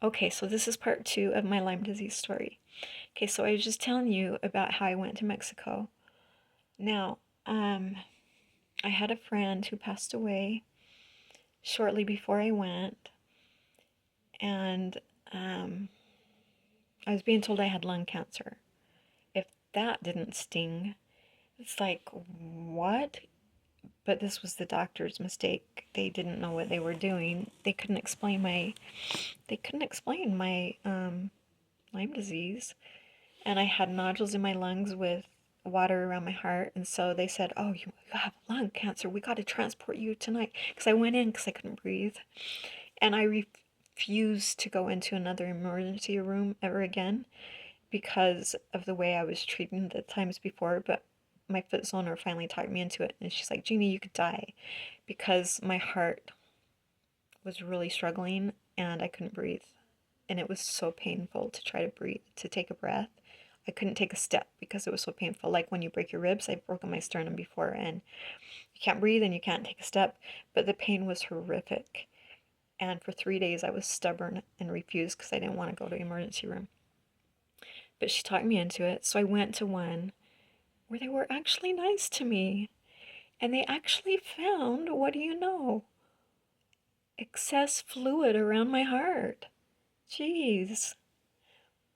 Okay, so this is part two of my Lyme disease story. Okay, so I was just telling you about how I went to Mexico. Now, I had a friend who passed away shortly before I went, and um, I was being told I had lung cancer. If that didn't sting, it's like, what? But this was the doctor's mistake. They didn't know what they were doing. They couldn't explain my Lyme disease. And I had nodules in my lungs with water around my heart. And so they said, "Oh, you have lung cancer. We got to transport you tonight." Because I went in because I couldn't breathe. And I refused to go into another emergency room ever again because of the way I was treated the times before. But my foot zoner finally talked me into it. And she's like, "Jeannie, you could die," because my heart was really struggling and I couldn't breathe. And it was so painful to try to breathe, to take a breath. I couldn't take a step because it was so painful. Like when you break your ribs, I've broken my sternum before, and you can't breathe and you can't take a step, but the pain was horrific. And for 3 days, I was stubborn and refused because I didn't want to go to the emergency room. But she talked me into it, so I went to one where they were actually nice to me. And they actually found, what do you know? Excess fluid around my heart. Jeez.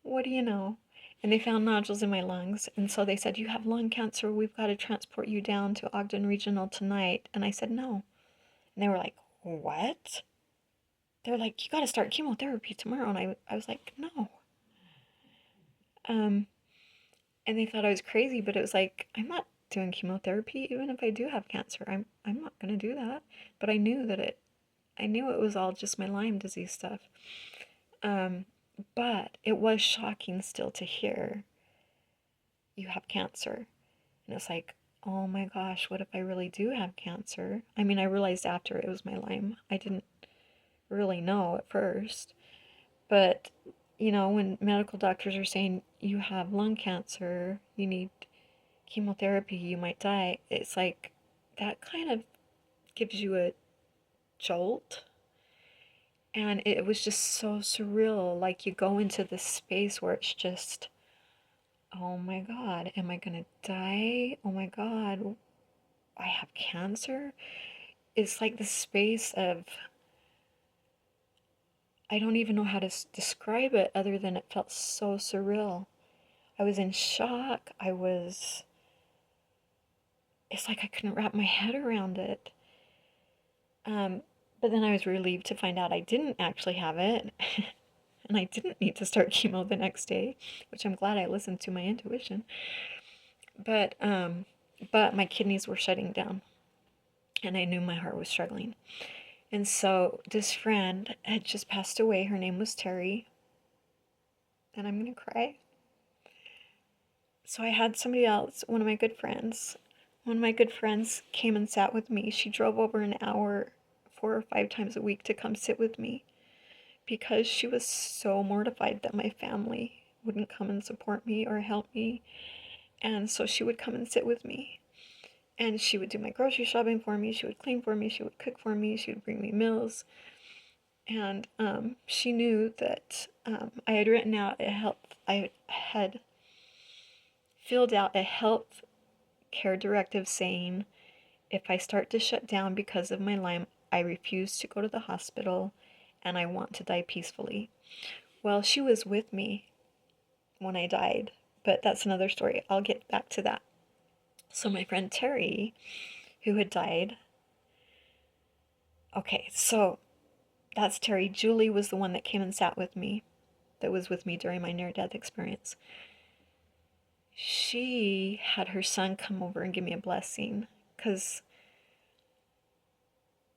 What do you know? And they found nodules in my lungs. And so they said, "You have lung cancer. We've got to transport you down to Ogden Regional tonight." And I said, "No." And they were like, "What?" They're like, "You got to start chemotherapy tomorrow." And I was like, "No." Um, and they thought I was crazy, but it was like, I'm not doing chemotherapy. Even if I do have cancer, I'm not going to do that. But I knew it was all just my Lyme disease stuff. Um, but it was shocking still to hear you have cancer. And it's like, oh my gosh, what if I really do have cancer? I mean, I realized after it was my Lyme. I didn't really know at first. But, when medical doctors are saying you have lung cancer, you need chemotherapy, you might die, it's like that kind of gives you a jolt. And it was just so surreal. Like you go into this space where it's just, oh my God, am I gonna die? Oh my God, I have cancer? It's like the space of, I don't even know how to describe it other than it felt so surreal. I was in shock. It's like I couldn't wrap my head around it. Um, but then I was relieved to find out I didn't actually have it. And I didn't need to start chemo the next day, which I'm glad I listened to my intuition. But, um, but my kidneys were shutting down and I knew my heart was struggling. And so this friend had just passed away. Her name was Terry. And I'm gonna cry. So I had somebody else, one of my good friends came and sat with me. She drove over an hour 4 or 5 times a week to come sit with me because she was so mortified that my family wouldn't come and support me or help me. And so she would come and sit with me. And she would do my grocery shopping for me. She would clean for me. She would cook for me. She would bring me meals. And she knew that I had written out I had filled out a health care directive saying, if I start to shut down because of my Lyme, I refuse to go to the hospital and I want to die peacefully. Well, she was with me when I died, but that's another story. I'll get back to that. So my friend Terry, who had died, okay, so that's Terry. Julie was the one that came and sat with me, that was with me during my near-death experience. She had her son come over and give me a blessing because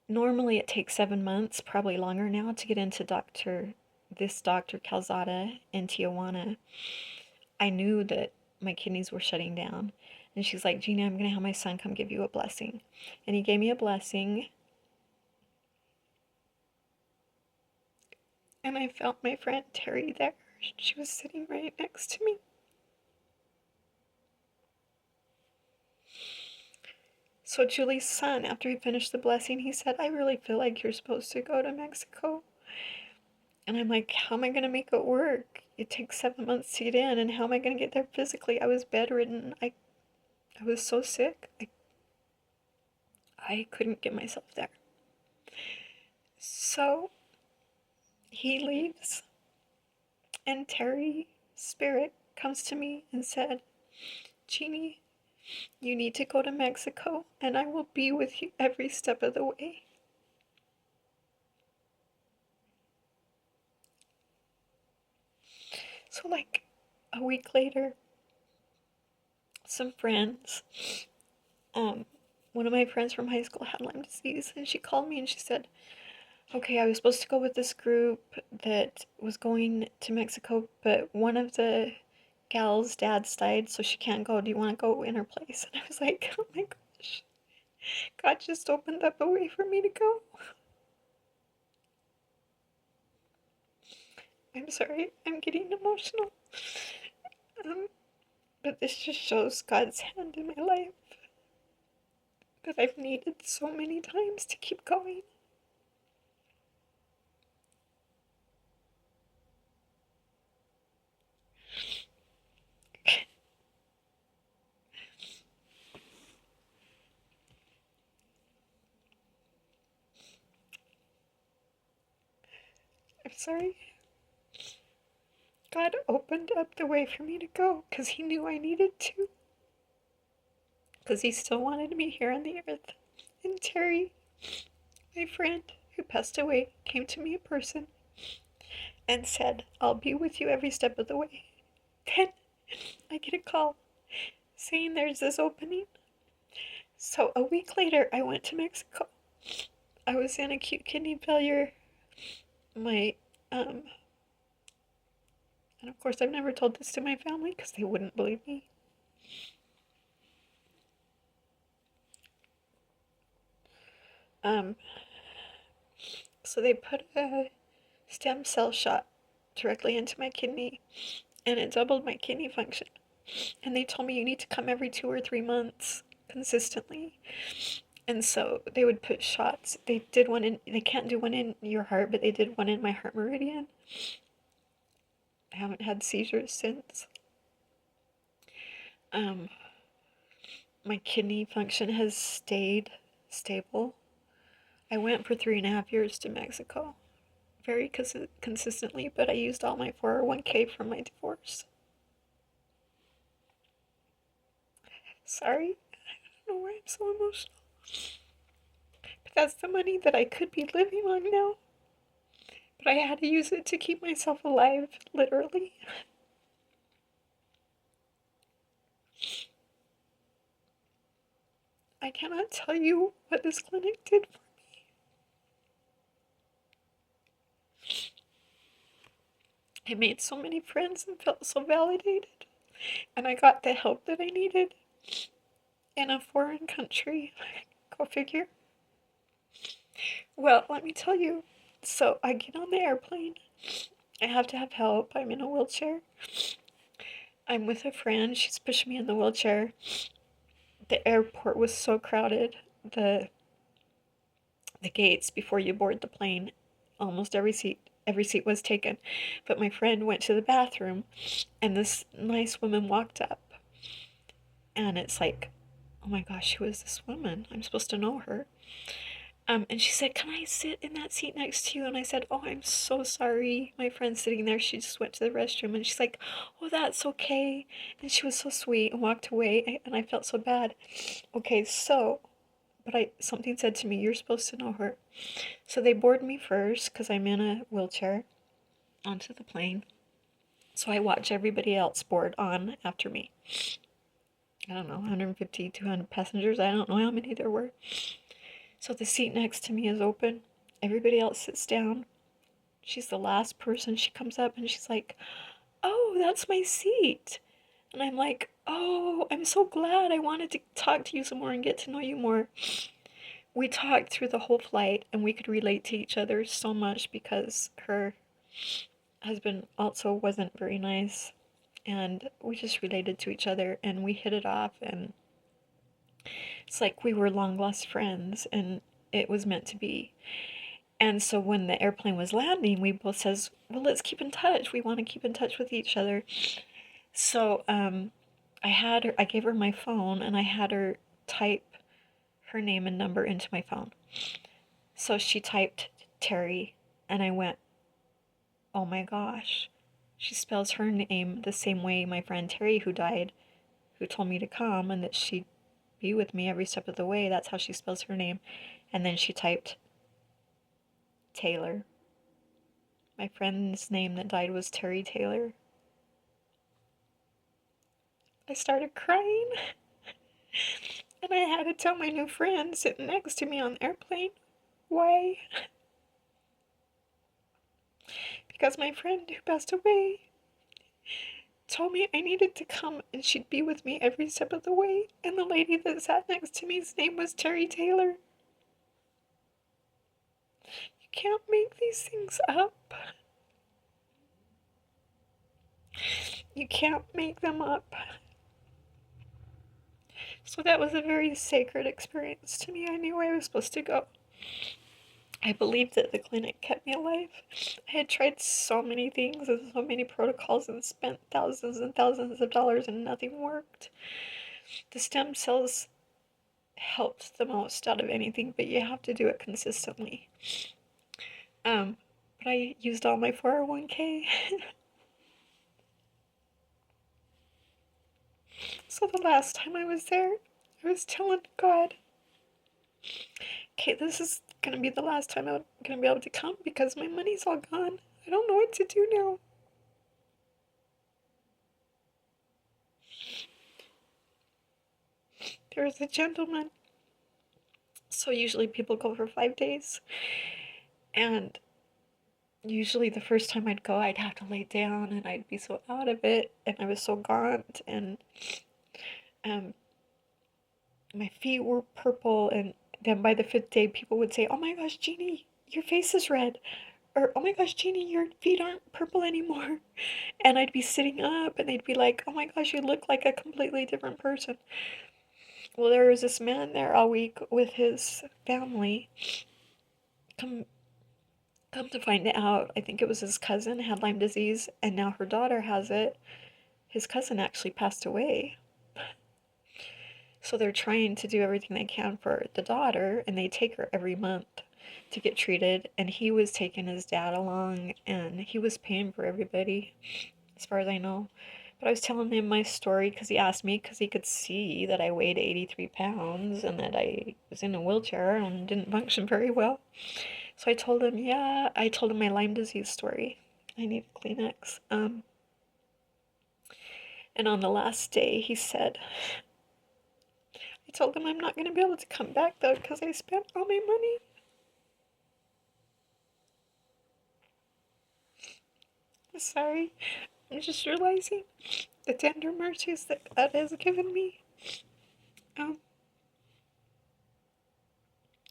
normally it takes 7 months, probably longer now, to get into this Dr. Calzada in Tijuana. I knew that my kidneys were shutting down. And she's like, "Gina, I'm going to have my son come give you a blessing." And he gave me a blessing. And I felt my friend Terry there. She was sitting right next to me. So Julie's son, after he finished the blessing, he said, "I really feel like you're supposed to go to Mexico." And I'm like, how am I going to make it work? It takes 7 months to get in, and how am I going to get there physically? I was bedridden. I was so sick. I couldn't get myself there. So he leaves, and Terry Spirit comes to me and said, Jeannie, you need to go to Mexico, and I will be with you every step of the way. So, like, a week later, some friends, one of my friends from high school had Lyme disease, and she called me and she said, okay, I was supposed to go with this group that was going to Mexico, but one of the gal's dads died, so she can't go. Do you want to go in her place? And I was like, oh my gosh, God just opened up a way for me to go. I'm sorry, I'm getting emotional. But this just shows God's hand in my life that I've needed so many times to keep going. I'm sorry. God opened up the way for me to go because He knew I needed to. Because He still wanted me here on the earth. And Terry, my friend who passed away, came to me in person and said, I'll be with you every step of the way. Then I get a call saying there's this opening. So a week later, I went to Mexico. I was in acute kidney failure. My, and of course, I've never told this to my family because they wouldn't believe me. So they put a stem cell shot directly into my kidney, and it doubled my kidney function. And they told me you need to come every 2 or 3 months consistently. And so they would put shots. They did one in, they can't do one in your heart, but they did one in my heart meridian. I haven't had seizures since. My kidney function has stayed stable. I went for 3.5 years to Mexico, very consistently, but I used all my 401k from my divorce. Sorry, I don't know why I'm so emotional. But that's the money that I could be living on now. But I had to use it to keep myself alive, literally. I cannot tell you what this clinic did for me. I made so many friends and felt so validated. And I got the help that I needed in a foreign country. Go figure. Well, let me tell you. So I get on the airplane. I have to have help. I'm in a wheelchair. I'm with a friend. She's pushing me in the wheelchair. The airport was so crowded. The gates before you board the plane, almost every seat was taken. But my friend went to the bathroom, and this nice woman walked up. And it's like, oh my gosh, who is this woman? I'm supposed to know her. And she said, can I sit in that seat next to you? And I said, oh, I'm so sorry. My friend's sitting there. She just went to the restroom. And she's like, oh, that's okay. And she was so sweet and walked away. And I felt so bad. Okay, so, but something said to me, you're supposed to know her. So they board me first because I'm in a wheelchair onto the plane. So I watch everybody else board on after me. I don't know, 150, 200 passengers. I don't know how many there were. So the seat next to me is open. Everybody else sits down. She's the last person. She comes up and she's like, oh, that's my seat. And I'm like, oh, I'm so glad. I wanted to talk to you some more and get to know you more. We talked through the whole flight and we could relate to each other so much because her husband also wasn't very nice. And we just related to each other and we hit it off, and it's like we were long lost friends and it was meant to be. And so when the airplane was landing, we both says, well, let's keep in touch. We want to keep in touch with each other. So I gave her my phone and I had her type her name and number into my phone. So she typed Terry and I went, oh my gosh, she spells her name the same way my friend Terry, who died, who told me to come and that she'd be with me every step of the way. That's how she spells her name. And then she typed Taylor. My friend's name that died was Terry Taylor. I started crying. And I had to tell my new friend sitting next to me on the airplane why. Because my friend who passed away told me I needed to come and she'd be with me every step of the way. And the lady that sat next to me's name was Terry Taylor. You can't make these things up. You can't make them up. So that was a very sacred experience to me. I knew I was supposed to go. I believed that the clinic kept me alive. I had tried so many things and so many protocols and spent thousands and thousands of dollars and nothing worked. The stem cells helped the most out of anything, but you have to do it consistently. But I used all my 401k. So the last time I was there, I was telling God, okay, this is gonna be the last time I'm gonna be able to come because my money's all gone. I don't know what to do now. There was a gentleman. So usually people go for 5 days. And usually the first time I'd go, I'd have to lay down and I'd be so out of it. And I was so gaunt. And my feet were purple. And then by the 5th day, people would say, oh my gosh, Jeannie, your face is red. Or, oh my gosh, Jeannie, your feet aren't purple anymore. And I'd be sitting up and they'd be like, oh my gosh, you look like a completely different person. Well, there was this man there all week with his family. Come to find out, I think it was his cousin had Lyme disease, and now her daughter has it. His cousin actually passed away. So they're trying to do everything they can for the daughter, and they take her every month to get treated. And he was taking his dad along, and he was paying for everybody, as far as I know. But I was telling him my story because he asked me, because he could see that I weighed 83 pounds and that I was in a wheelchair and didn't function very well. So I told him, yeah, I told him my Lyme disease story. I need Kleenex. And on the last day, he said, I told him I'm not going to be able to come back though because I spent all my money. I'm sorry. I'm just realizing the tender mercies that God has given me.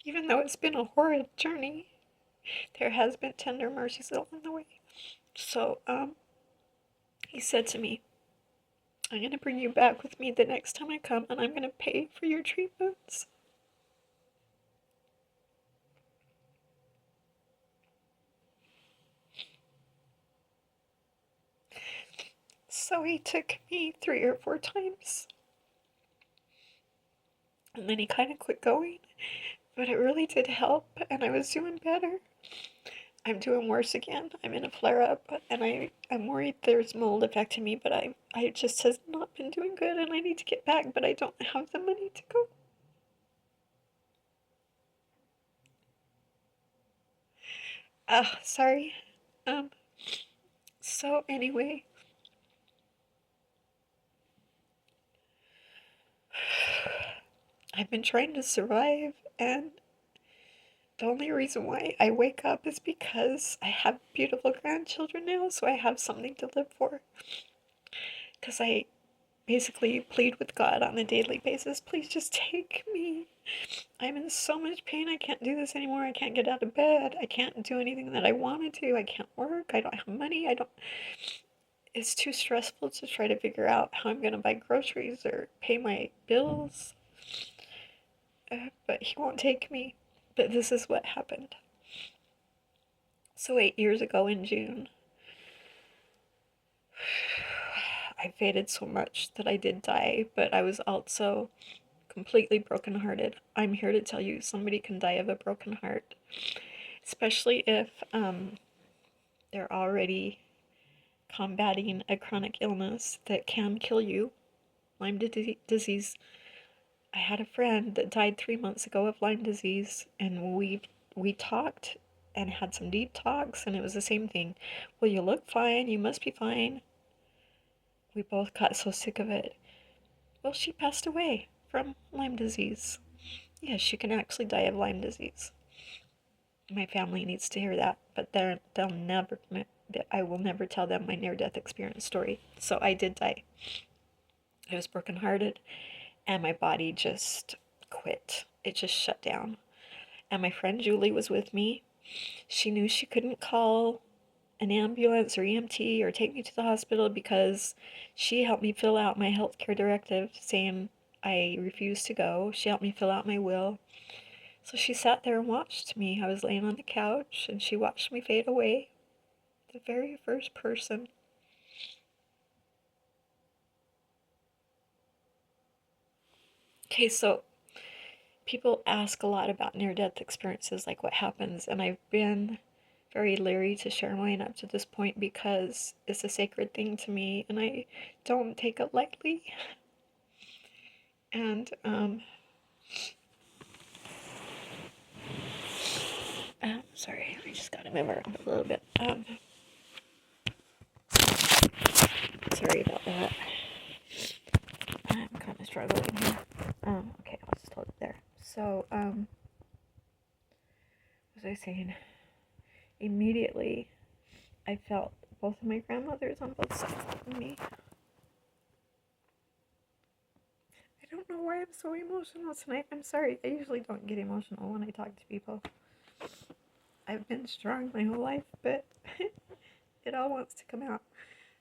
Even though it's been a horrid journey, there has been tender mercies along the way. So, he said to me, I'm going to bring you back with me the next time I come and I'm going to pay for your treatments. So he took me 3 or 4 times. And then he kind of quit going. But it really did help and I was doing better. I'm doing worse again. I'm in a flare-up and I'm worried there's mold affecting me, but I just has not been doing good and I need to get back, but I don't have the money to go. Sorry. So anyway, I've been trying to survive, and the only reason why I wake up is because I have beautiful grandchildren now, so I have something to live for. Because I basically plead with God on a daily basis, please just take me. I'm in so much pain, I can't do this anymore, I can't get out of bed, I can't do anything that I want to do, I can't work, I don't have money, it's too stressful to try to figure out how I'm gonna buy groceries or pay my bills. But he won't take me. But this is what happened. So 8 years ago in June, I faded so much that I did die, but I was also completely brokenhearted. I'm here to tell you somebody can die of a broken heart, especially if they're already combating a chronic illness that can kill you. Lyme disease. I had a friend that died 3 months ago of Lyme disease, and we talked and had some deep talks, and it was the same thing. Well, you look fine, you must be fine. We both got so sick of it. Well, she passed away from Lyme disease. Yes, you can actually die of Lyme disease. My family needs to hear that, but they'll never, I will never tell them my near-death experience story. So I did die. I was brokenhearted, and my body just quit. It just shut down. And my friend Julie was with me. She knew she couldn't call an ambulance or EMT or take me to the hospital because she helped me fill out my healthcare directive saying I refused to go. She helped me fill out my will. So she sat there and watched me. I was laying on the couch and she watched me fade away. The very first person. Okay, so people ask a lot about near-death experiences, like what happens, and I've been very leery to share mine up to this point because it's a sacred thing to me and I don't take it lightly. And sorry, I just gotta move around a little bit. Sorry about that. I'm kind of struggling here. Okay, I'll just hold it there. So, what was I saying? Immediately, I felt both of my grandmothers on both sides of me. I don't know why I'm so emotional tonight. I'm sorry. I usually don't get emotional when I talk to people. I've been strong my whole life, but it all wants to come out.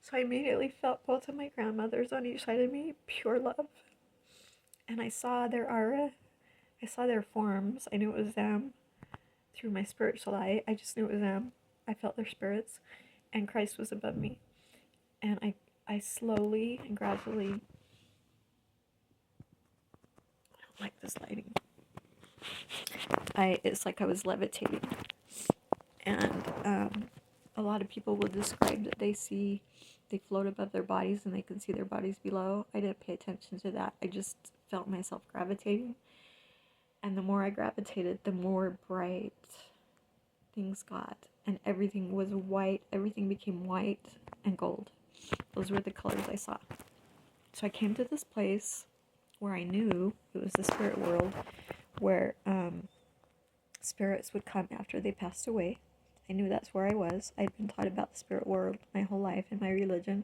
So I immediately felt both of my grandmothers on each side of me, pure love. And I saw their aura. I saw their forms. I knew it was them through my spiritual eye. I just knew it was them. I felt their spirits. And Christ was above me. And I slowly and gradually, I don't like this lighting. It's like I was levitating. And a lot of people will describe that they float above their bodies and they can see their bodies below. I didn't pay attention to that. I just felt myself gravitating. And the more I gravitated, the more bright things got. And everything was white. Everything became white and gold. Those were the colors I saw. So I came to this place where I knew it was the spirit world, where spirits would come after they passed away. I knew that's where I was. I'd been taught about the spirit world my whole life in my religion.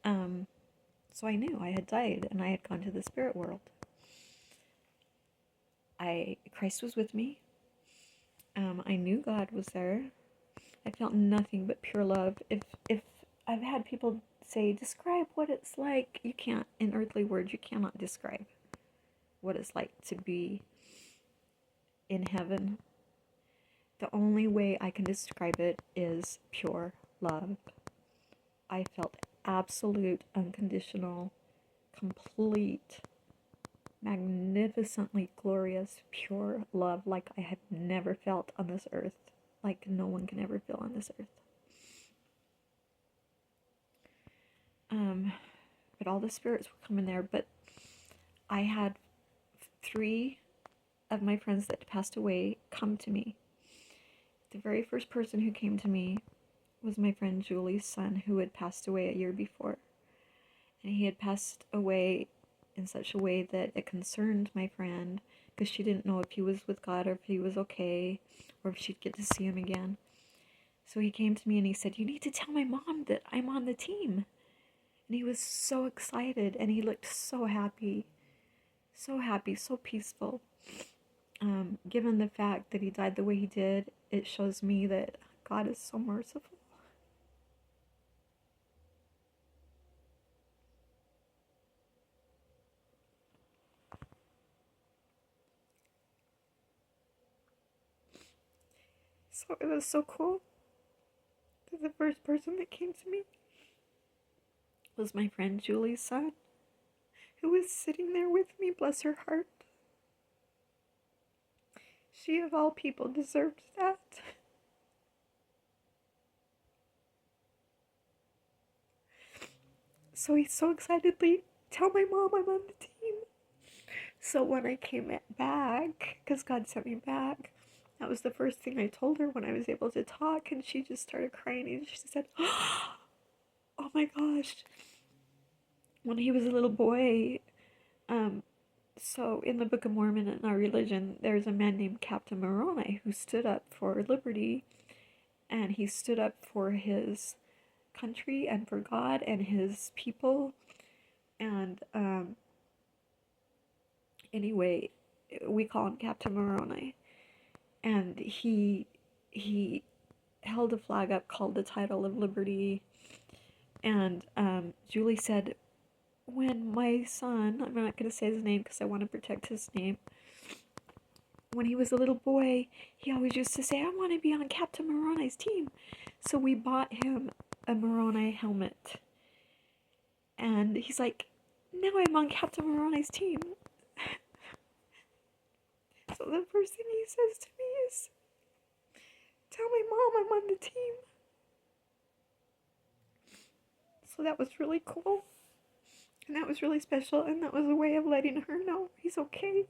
So I knew I had died and I had gone to the spirit world. Christ was with me. I knew God was there. I felt nothing but pure love. If I've had people say, describe what it's like, you can't, in earthly words, you cannot describe what it's like to be in heaven. The only way I can describe it is pure love. I felt absolute, unconditional, complete, magnificently glorious, pure love like I had never felt on this earth, like no one can ever feel on this earth. But all the spirits were coming there, but I had 3 of my friends that passed away come to me. The very first person who came to me was my friend Julie's son, who had passed away a year before. And he had passed away in such a way that it concerned my friend, because she didn't know if he was with God or if he was okay, or if she'd get to see him again. So he came to me and he said, you need to tell my mom that I'm on the team. And he was so excited and he looked so happy, so peaceful. Given the fact that he died the way he did, it shows me that God is so merciful. So So it was so cool. The first person that came to me was my friend Julie's son, who was sitting there with me, bless her heart. She, of all people, deserved that. So he so excitedly tell my mom I'm on the team. So when I came back, because God sent me back, that was the first thing I told her when I was able to talk, and she just started crying, and she said, oh my gosh. When he was a little boy, so in the Book of Mormon in our religion, there's a man named Captain Moroni who stood up for liberty, and he stood up for his country and for God and his people. And anyway, we call him Captain Moroni, and he held a flag up called the Title of Liberty. And Julie said, when my son, I'm not going to say his name because I want to protect his name, when he was a little boy, he always used to say, I want to be on Captain Moroni's team. So we bought him a Moroni helmet. And he's like, now I'm on Captain Moroni's team. So the first thing he says to me is, tell my mom I'm on the team. So that was really cool. And that was really special. And that was a way of letting her know he's okay.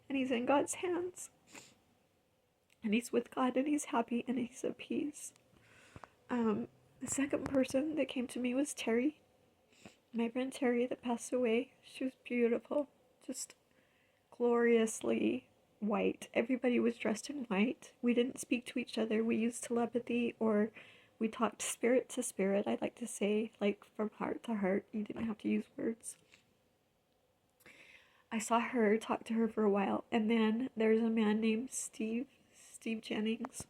And he's in God's hands. And he's with God, and he's happy, and he's at peace. The second person that came to me was Terry. My friend Terry that passed away. She was beautiful. Just gloriously white. Everybody was dressed in white. We didn't speak to each other. We used telepathy, or we talked spirit to spirit, I like to say, like from heart to heart. You didn't have to use words. I saw her, talk to her for a while, and then there's a man named Steve Jennings,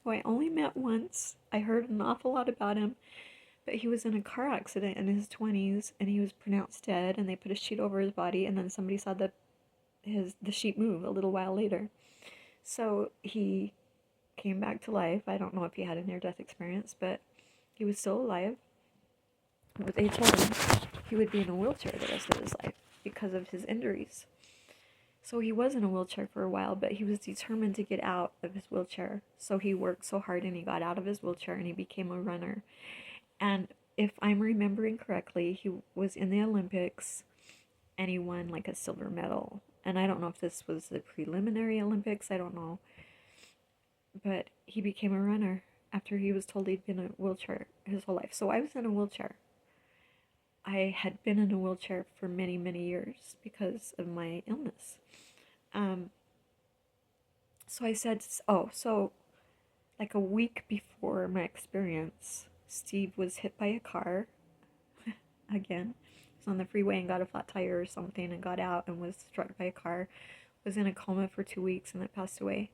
who I only met once. I heard an awful lot about him, but he was in a car accident in his 20s, and he was pronounced dead, and they put a sheet over his body, and then somebody saw the sheet move a little while later. So he came back to life. I don't know if he had a near-death experience, but he was still alive. They told him he would be in a wheelchair the rest of his life because of his injuries. So he was in a wheelchair for a while, but he was determined to get out of his wheelchair. So he worked so hard, and he got out of his wheelchair, and he became a runner. And if I'm remembering correctly, he was in the Olympics, and he won like a silver medal. And I don't know if this was the preliminary Olympics, I don't know. But he became a runner after he was told he'd been in a wheelchair his whole life. So I was in a wheelchair. I had been in a wheelchair for many, many years because of my illness. So I said, so like a week before my experience, Steve was hit by a car again. He was on the freeway and got a flat tire or something and got out and was struck by a car, was in a coma for 2 weeks, and then passed away.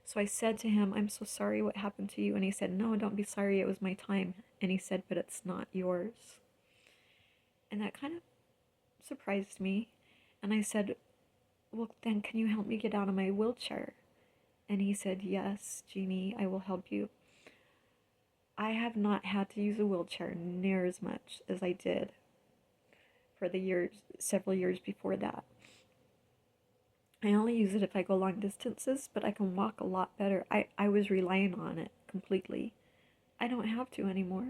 So I said to him, I'm so sorry what happened to you. And he said, no, don't be sorry, it was my time. And he said, but it's not yours. And that kind of surprised me. And I said, well, then can you help me get out of my wheelchair? And he said, yes, Jeannie, I will help you. I have not had to use a wheelchair near as much as I did for the several years before that. I only use it if I go long distances, but I can walk a lot better. I was relying on it completely. I don't have to anymore.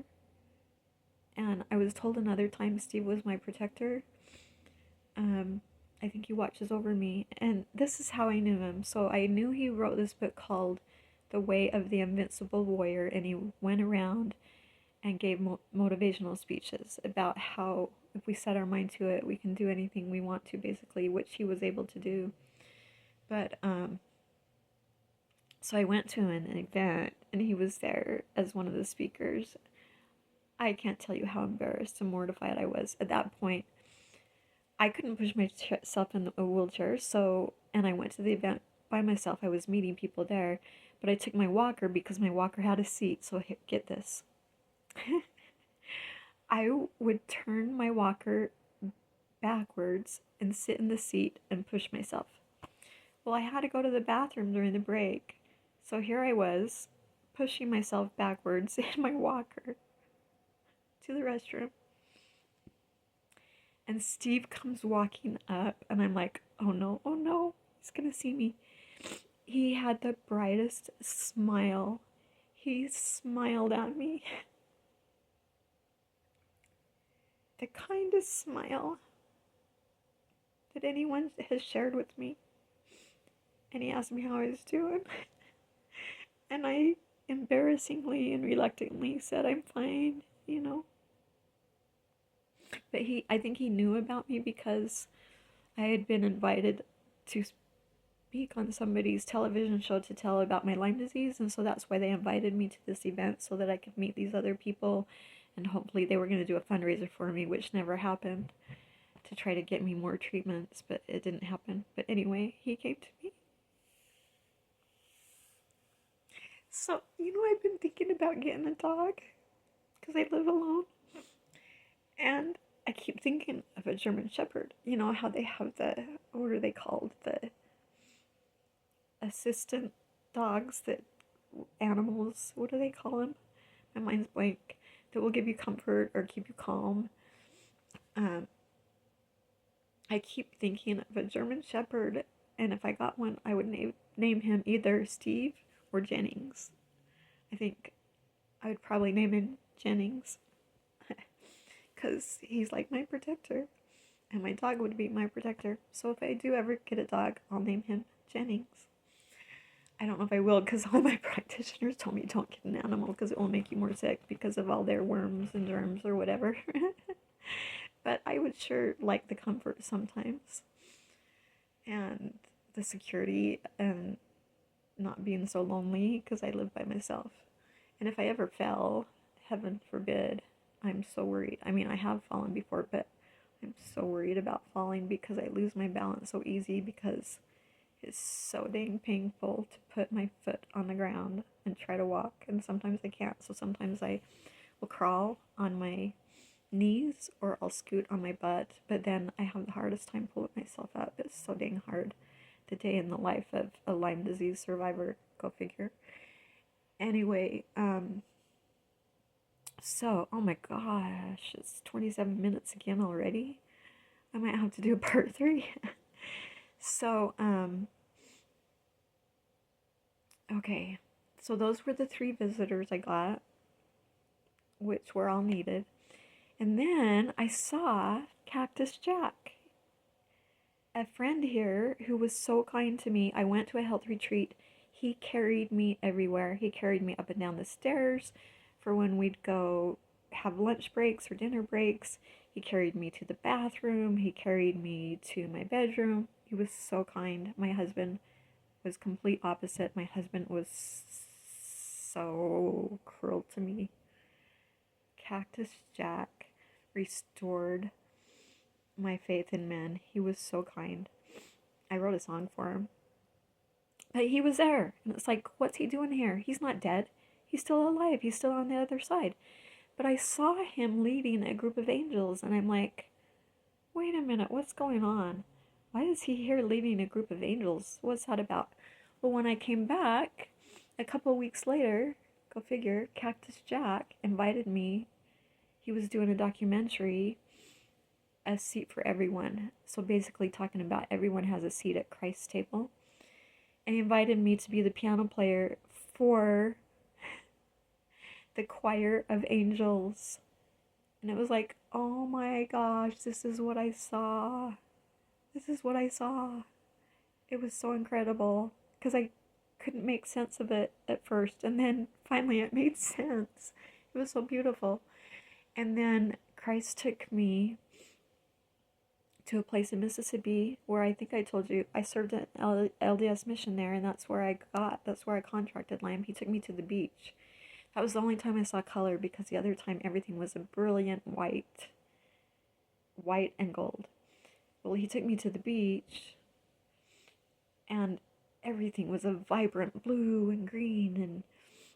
And I was told another time Steve was my protector. I think he watches over me. And this is how I knew him. So I knew he wrote this book called The Way of the Invincible Warrior. And he went around and gave motivational speeches about how if we set our mind to it, we can do anything we want to, basically, which he was able to do. But, so I went to an event, and he was there as one of the speakers. I can't tell you how embarrassed and mortified I was. At that point, I couldn't push myself in a wheelchair, and I went to the event by myself. I was meeting people there, but I took my walker because my walker had a seat, so get this. I would turn my walker backwards and sit in the seat and push myself. Well, I had to go to the bathroom during the break. So here I was, pushing myself backwards in my walker to the restroom. And Steve comes walking up, and I'm like, oh no, he's gonna see me. He had the brightest smile. He smiled at me. The kindest smile that anyone has shared with me. And he asked me how I was doing. And I embarrassingly and reluctantly said, I'm fine, you know. But I think he knew about me because I had been invited to speak on somebody's television show to tell about my Lyme disease, and so that's why they invited me to this event, so that I could meet these other people, and hopefully they were going to do a fundraiser for me, which never happened, to try to get me more treatments, but it didn't happen. But anyway, he came to me. So, I've been thinking about getting a dog, because I live alone, and I keep thinking of a German Shepherd. You know how they have what are they called? The assistant dogs animals, what do they call them? My mind's blank. That will give you comfort or keep you calm. I keep thinking of a German Shepherd, and if I got one, I would name him either Steve or Jennings. I think I would probably name him Jennings, because he's like my protector, and my dog would be my protector. So if I do ever get a dog, I'll name him Jennings. I don't know if I will, because all my practitioners told me don't get an animal because it will make you more sick because of all their worms and germs or whatever. But I would sure like the comfort sometimes, and the security, and not being so lonely because I live by myself. And if I ever fell, heaven forbid, I'm so worried. I mean, I have fallen before, but I'm so worried about falling because I lose my balance so easy, because it's so dang painful to put my foot on the ground and try to walk, and sometimes I can't. So sometimes I will crawl on my knees or I'll scoot on my butt, but then I have the hardest time pulling myself up. It's so dang hard. The day in the life of a Lyme disease survivor, go figure. Anyway, so, oh my gosh, it's 27 minutes again already. I might have to do a part 3. So, okay, so those were the 3 visitors I got, which were all needed. And then I saw Cactus Jack, a friend here who was so kind to me. I went to a health retreat. He carried me everywhere. He carried me up and down the stairs for when we'd go have lunch breaks or dinner breaks. He carried me to the bathroom. He carried me to my bedroom. He was so kind. My husband was complete opposite. My husband was so cruel to me. Cactus Jack restored my faith in men. He was so kind. I wrote a song for him. But he was there. And it's like, what's he doing here? He's not dead. He's still alive. He's still on the other side. But I saw him leading a group of angels, and I'm like, wait a minute, what's going on? Why is he here leading a group of angels? What's that about? Well, when I came back, a couple weeks later, go figure, Cactus Jack invited me. He was doing a documentary, A Seat for Everyone. So basically talking about everyone has a seat at Christ's table. And he invited me to be the piano player for the choir of angels. And it was like, oh my gosh, this is what I saw. This is what I saw. It was so incredible, because I couldn't make sense of it at first, and then finally it made sense. It was so beautiful. And then Christ took me to a place in Mississippi where, I think I told you, I served an LDS mission there, and that's where I contracted Lyme. He took me to the beach. That was the only time I saw color, because the other time everything was a brilliant white and gold. Well, he took me to the beach, and everything was a vibrant blue and green, and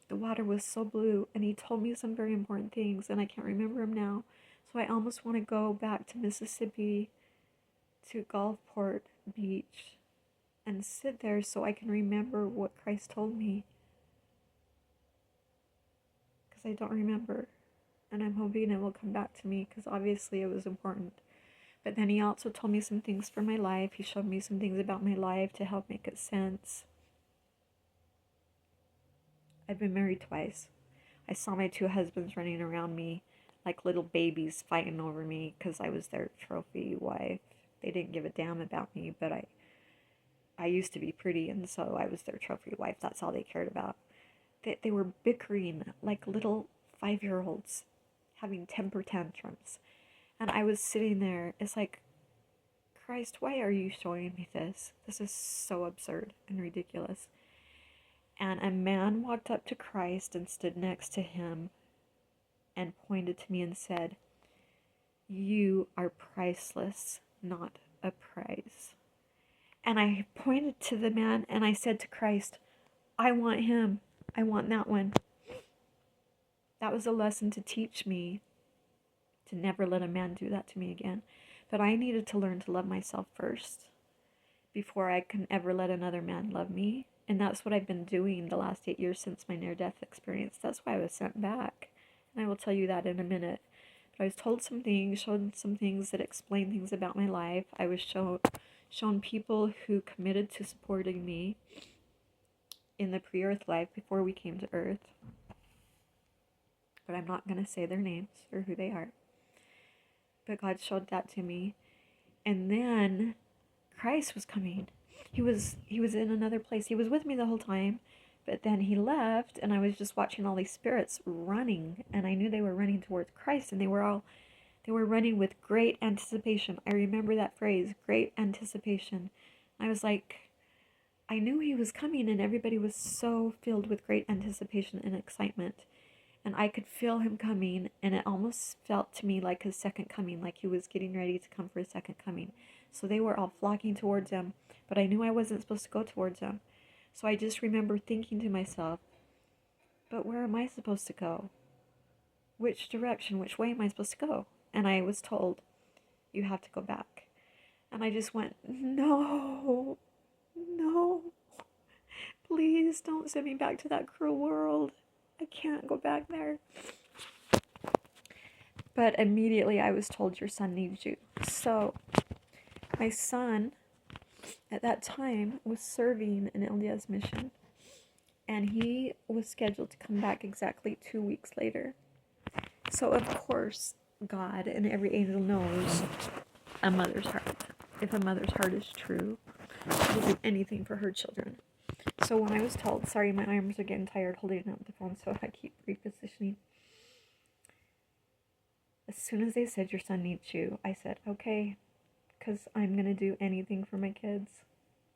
the water was so blue, and he told me some very important things, and I can't remember them now. So I almost want to go back to Mississippi, to Gulfport Beach, and sit there so I can remember what Christ told me. I don't remember. And I'm hoping it will come back to me because obviously it was important. But then he also told me some things for my life. He showed me some things about my life to help make it sense. I've been married twice. I saw my 2 husbands running around me like little babies fighting over me because I was their trophy wife. They didn't give a damn about me, but I used to be pretty, and so I was their trophy wife. That's all they cared about. They were bickering like little 5-year-olds, having temper tantrums. And I was sitting there. It's like, Christ, why are you showing me this? This is so absurd and ridiculous. And a man walked up to Christ and stood next to him and pointed to me and said, "You are priceless, not a prize." And I pointed to the man and I said to Christ, "I want him. I want that one." That was a lesson to teach me to never let a man do that to me again. But I needed to learn to love myself first before I can ever let another man love me. And that's what I've been doing the last 8 years since my near-death experience. That's why I was sent back. And I will tell you that in a minute. But I was told some things, shown some things that explained things about my life. I was shown people who committed to supporting me in the pre-earth life before we came to earth. But I'm not going to say their names or who they are. But God showed that to me. And then Christ was coming. He was in another place. He was with me the whole time, but then he left, and I was just watching all these spirits running, and I knew they were running towards Christ, and they were running with great anticipation. I remember that phrase, great anticipation. I was like, I knew he was coming, and everybody was so filled with great anticipation and excitement. And I could feel him coming, and it almost felt to me like his second coming, like he was getting ready to come for his second coming. So they were all flocking towards him, but I knew I wasn't supposed to go towards him. So I just remember thinking to myself, but where am I supposed to go? Which direction, which way am I supposed to go? And I was told, you have to go back. And I just went, no, please don't send me back to that cruel world. I can't go back there. But immediately I was told, your son needs you. So my son at that time was serving an LDS mission, and he was scheduled to come back exactly 2 weeks later. So of course God and every angel knows a mother's heart. If a mother's heart is true, she'll do anything for her children. So when I was told, sorry, my arms are getting tired holding up the phone, so I keep repositioning. As soon as they said, your son needs you, I said, okay, because I'm going to do anything for my kids.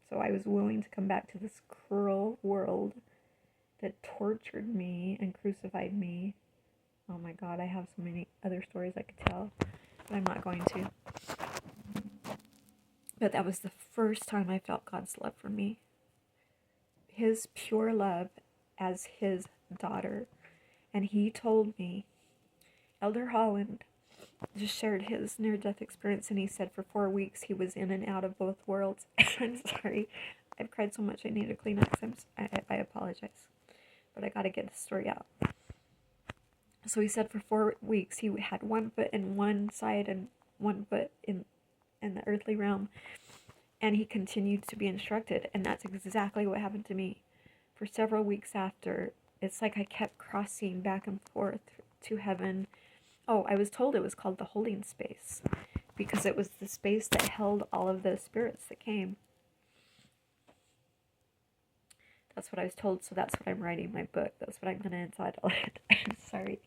So I was willing to come back to this cruel world that tortured me and crucified me. Oh my God, I have so many other stories I could tell, but I'm not going to. But that was the first time I felt God's love for me. His pure love as his daughter. And he told me, Elder Holland just shared his near-death experience, and he said for 4 weeks he was in and out of both worlds. I'm sorry, I've cried so much I need a Kleenex. I apologize, but I gotta get the story out. So he said for 4 weeks he had 1 foot in one side and 1 foot in the earthly realm, and he continued to be instructed, and that's exactly what happened to me. For several weeks after, it's like I kept crossing back and forth to heaven. Oh, I was told it was called the holding space, because it was the space that held all of the spirits that came. That's what I was told, so that's what I'm writing my book. That's what I'm going to entitle it. I'm sorry.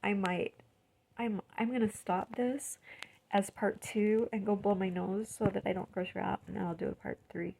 I'm going to stop this as part 2 and go blow my nose so that I don't gross you out, and then I'll do a part 3.